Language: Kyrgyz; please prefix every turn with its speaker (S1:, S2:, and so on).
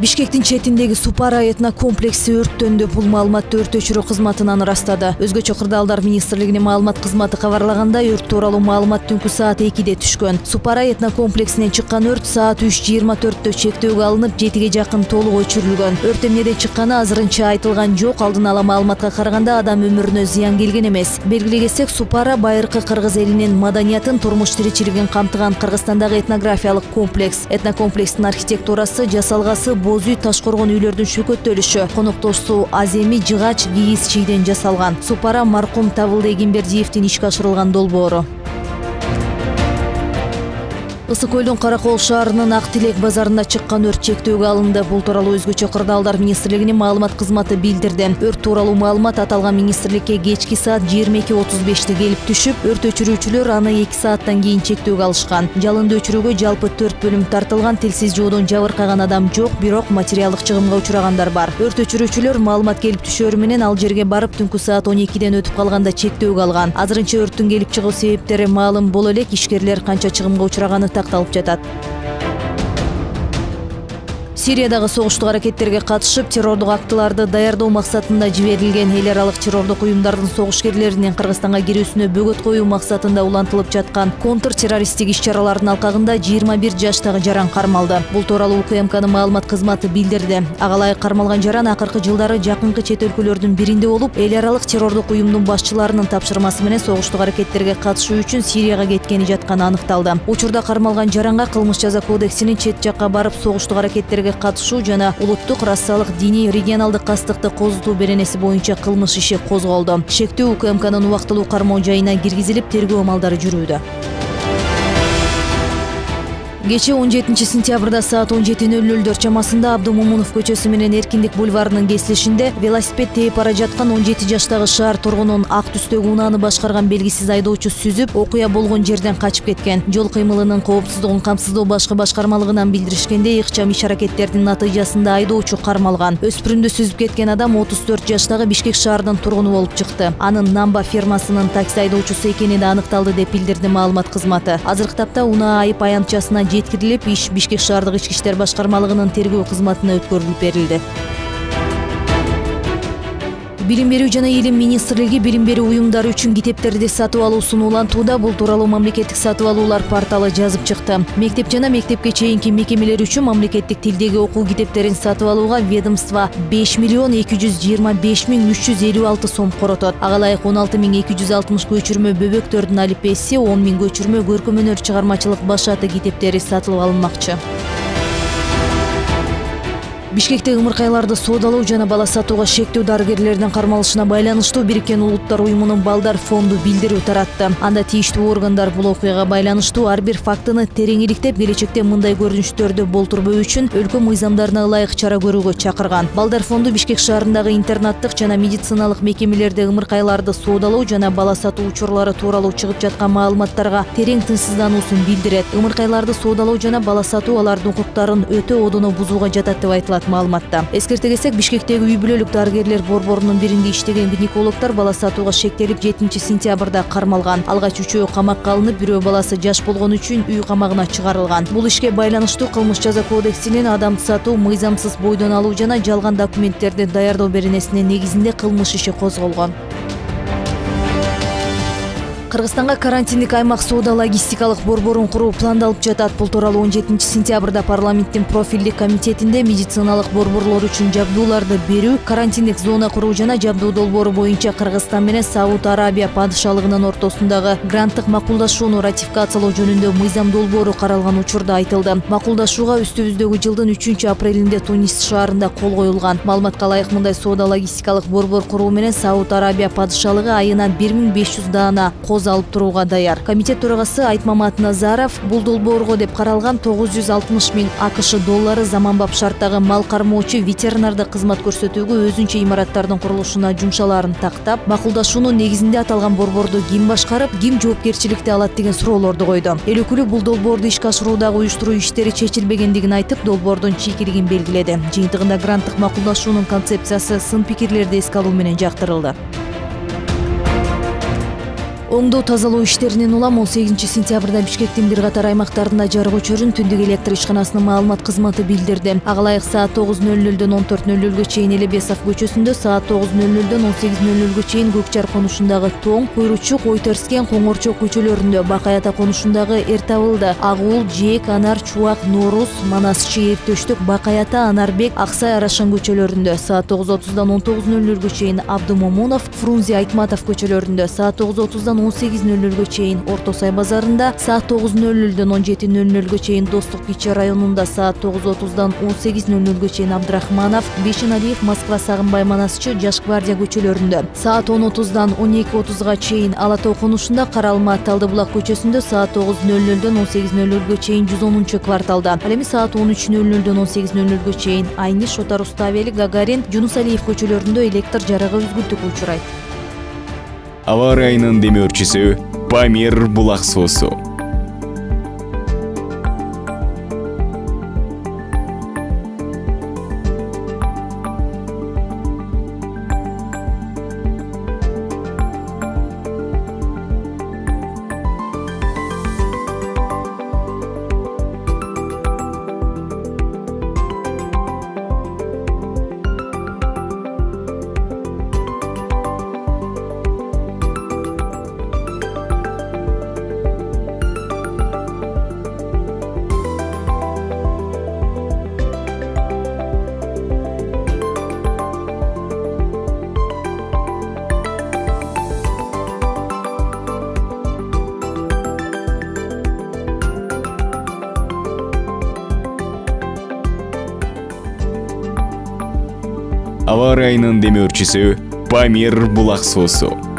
S1: Бишкектин четиндеги Супара этно комплекси өрттөндү. Бул маалыматты өрт өчүрүү кызматынан ырастады. Өзгөчө Кырдаалдар министрлигинин маалымат кызматы кабарлагандай, өрт тууралуу маалымат түнкү саат 2-де түшкөн. Супара этно комплексинен чыккан өрт саат 3:24 чектөөгө алынып, 7ге жакын толук өчүрүлгөн. Өрт эмнеден чыкканы азырынча айтылган жок. Алдын ала маалыматка караганда адам өмүрүнө зыян келген эмес. Белгилей кетсек, Супара байыркы кыргыз элинин маданиятын, турмуш тиричилигин камтыган Кыргызстандагы этнографиялык комплекс. Этнокомплекстин архитектурасы, жасалгасы боз үй, таш коргон үйлөрдүн шөкөттөлүшү, коноктоштуу аземи, жыгач, кийиз чийден жасалган. Супара маркум Табылды Эгембердиевдин ишке ашырылган долбоору. Ысык көлдүн Каракол шаарынын Ак Тилек базарында чыккан өрт чектөөгө алынды. Бул тууралуу өзгөчө Кырдаалдар министрлигинин маалымат кызматы билдирди. Өрт тууралуу маалымат аталган министрликке кечки саат 22:35 келип түшүп, өрт өчүрүүчүлөр аны 2 сааттан кийин чектөөгө алышкан. Жалынды өчүрүүгө жалпы 4 бөлүм тартылган. Тилсиз жоодон жабыркаган адам жок, бирок материалдык чыгымга учурагандар бар. Өрт өчүрүүчүлөр маалымат келип түшөөрү менен ал жерге барып, түнкү саат 12ден өтүп калганда чектөөгө алган. Азырынча өрттүн келип чыгуу себептери маалым боло элек. Ишкерлер канча чыгымга учураганы такталып жатат. Сириядагы согуштук аракеттерге катышып, террордук актыларды даярдоо максатында жиберилген эл аралык террордук уюмдардын согушкерлеринин Кыргызстанга кирүүсүнө бөгөт коюу максатында улантылып жаткан контртеррористтик иш-чаралардын алкагында 21 жаштагы жаран кармалды. Бул тууралуу УКМКнын маалымат кызматы билдирди. Ага ылайык кармалган жаран акыркы жылдары жакынкы чет өлкөлөрдүн биринде болуп, эл аралык террордук уюмдун башчыларынын тапшырмасы менен согуштук аракеттерге катышуу үчүн Сирияга кеткени жатканы аныкталды. Учурда кармалган жаранга кылмыш жаза кодексинин чет жакка барып согуштук аракеттерге катышуу жана улуттук, расалык, диний, регионалдык кастыкты козутуу беренеси боюнча кылмыш иши козголду. Шектүү УКМКнын убактылуу кармоо жайына киргизилип, тергөө амалдары жүрүүдө. Кечээ 17 сентябрда саат 17:00 чамасында Абдумомунов көчөсү менен Эркиндик бульварынын кесилишинде велосипед тээп бара жаткан 17 жаштагы шаар тургунун ак түстөгү унааны башкарган белгисиз айдоочу сүзүп, окуя болгон жерден качып кеткен. Жол кыймылынын коопсуздугун камсыздоо башкы башкармалыгынан билдиришкенде, ыкчам иш-аракеттердин натыйжасында айдоочу кармалган. Өспүрүмдү сүзүп кеткен адам 34 жаштагы Бишкек шаарынын тургуну болуп чыкты. Анын Намба фермасынын такси айдоочусу экени да аныкталды деп билдирди маалымат кызматы. Азыркы тапта унаа айып аянтчасына жеткирилип, иш Бишкек шаардык ички иштер башкармалыгынын тергөө кызматына өткөрүлүп берилди. Билим берүү жана илим министрлиги билим берүү уюмдары үчүн китептерди сатып алуусун улантууда. Бул тууралуу мамлекеттик сатып алуулар порталы жазып чыкты. Мектеп жана мектепке чейинки мекемелер үчүн мамлекеттик тилдеги окуу китептерин сатып алууга ведомство 5,225,356 сом коротот. Ага ылайык 16,260 көчүрмө бөбөктөрдүн алипеси, 10,000 көчүрмө көркөм өнөр чыгармачылык баш аты китептери сатылып алынмакчы. Бишкекте ымыркайларды соодалоо жана бала сатууга шектүү дарыгерлердин кармалышына байланыштуу Бириккен Улуттар уюмунун балдар фонду билдирүү таратты. Анда тийиштүү органдар бул окуяга байланыштуу ар бир фактыны терең иликтеп, келечекте мындай көрүнүштөрдү болтурбоо үчүн өлкө мыйзамдарына ылайык чара көрүүгө чакырган. Балдар фонду Бишкек шаарындагы интернаттык жана медициналык мекемелерде ымыркайларды соодалоо жана бала сатуу учурлары тууралуу чыгып жаткан маалыматтарга терең тынчсыздануусун билдирет. Ымыркайларды соодалоо жана бала сатуу алардын укуктарын өтө одоно бузууга жатат деп айтылат маалыматта. Эскерте кетсек, Бишкектеги үй бүлөлүк дарыгерлер борборунун биринде иштеген гинекологдор бала сатууга шектелип 7 сентябрда кармалган. Алгач үчөө камакка алынып, бирөө баласы жаш болгон үчүн үй камагына чыгарылган. Бул ишке байланыштуу кылмыш жаза кодексинин адам сатуу, мыйзамсыз бойдон алуу жана жалган документтерди даярдоо беренесинин негизинде кылмыш иши козголгон. Кыргызстанга карантиндик аймак соода логистикалык борборун куруу пландалып жатат. Бул тууралуу 17 сентябрда парламенттин профилдик комитетинде медициналык борборлор үчүн жабдууларды берүү, карантиндик зона куруу жана жабдуу долбоору боюнча Кыргызстан менен Сауд Арабия падышалыгынын ортосундагы гранттык макулдашууну ратификациялоо жөнүндө мыйзам долбоору каралган учурда айтылды. Макулдашууга үстүбүздөгү жылдын 3-апрелинде Тунис шаарында кол коюлган. Маалыматка ылайык, мындай соода логистикалык борбор куруу менен Сауд Арабия падышалыгы айына 1500 даана алып турууга даяр. Комитет төрагасы Айтмамат Назаров бул долбоорго деп каралган 960 000 АКШ доллары заманбап шарттагы мал кармоочу ветеринардык кызмат көрсөтүүгө өзүнчө имараттардын курулушуна жумшалаарын тактап, макулдашуунун негизинде аталган борборду ким башкарып, ким жоопкерчиликти алат деген суроолорду койду. Эл өкүлү бул долбоорду ишке ашыруудагы уюштуруу иштери чечилбегендигин айтып, долбоордун чийкилигин белгиледи. Жыйынтыгында гранттык макулдашуунун концепциясы сын пикирлерди эске алуу менен жактырылды. Оңдоо тазалоо иштеринен улам 18 сентябрда Бишкектин бир катар аймактарында жарык өчөрүн түндүк электр ишканасынын маалымат кызматы билдирди. Ага ылайык саат 9:00дөн 14:00га чейин Элебесов көчөсүндө, саат 9:00дөн 18:00га чейин Көкчар конушундагы Тоң, Куйручук, Ойтерскен, Коңорчок көчөлөрүндө, Бакай ата конушундагы Эртабылды, Агуул, Жээк, Анар, Чубак, Нооруз, Манасчы, Эртөштүк, Бакай ата, Анарбек, Аксай, Арашан көчөлөрүндө, саат 9:30дан 19:00га чейин Абдымомунов, Фрунзе, Айтматов көчөлөрүндө, саат 9:30дан 18:00га чейин Орто Сай базарында, саат 9:00дөн 17:00га чейин Достук Кичи районунда, саат 9:30дан 18:00га чейин Абдрахманов, Бешеналиев, Москва, Сагынбай, Манасчы, Жаш гвардия көчөлөрүндө, саат 10:30дан 12:30га чейин Ала Тоо конушунда, Каралма, Талдыбулак көчөсүндө, саат 9:00дөн 18:00га чейин 110-кварталда, ал эми саат 13:00дөн 18:00га чейин Айни, Шота Руставели, Гагарин, Жунусалиев көчөлөрүндө электр жарыгы үзгүлтүккө учурайт.
S2: Аба ырайынын демөөрчүсү Памир булак суусу. Аба ырайынын демөөрчүсү Памир булак суусу.